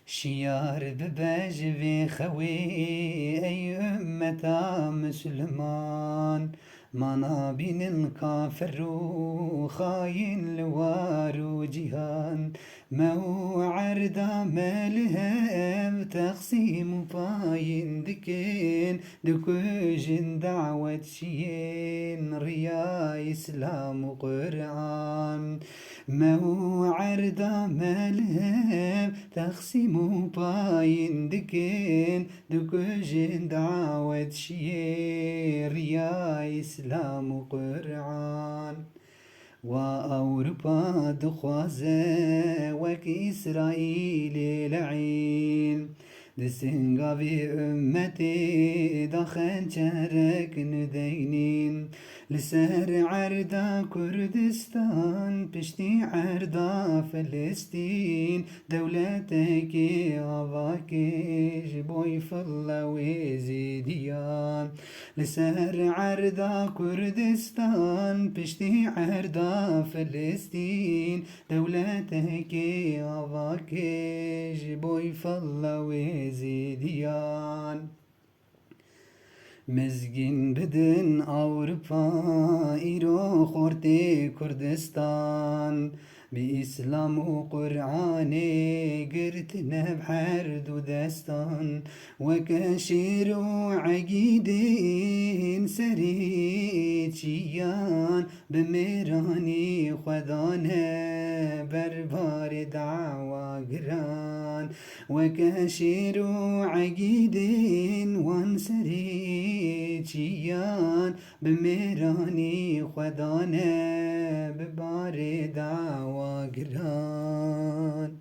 شيار ببجبي خوي أي أمة مسلمان ما نابين كافر وخاين لوار وجهان مو عردا ملهم تقسيم باين دكين دكوجن دعوة شين ريا إسلام وقرآن مو عردا ملهم تقسيم باين دكين دكوجن دعوة شين ريا إسلام وقرآن وأوروبا دخوازه وك إسرائيل لعين دسنغافي أمتي دخن شارك ندينين لسر عردا كردستان بشتي عردا فلسطين دولتك أباكيش بوي فلا وزيديان لسر عردا كردستان بشتي عردا فلسطين دولتك أباكيش بوي فلا وزيديان مزگین بدن أوروبا إيرو خورتي كردستان بإسلام وقرآن قرت نبحر دو دستان وكشير وعقيدين سريتشيان بميراني خذانه بربار دعوة قران وكشير وعقيدين وانسريتشيان بميراني خذانه ببار دعوة قران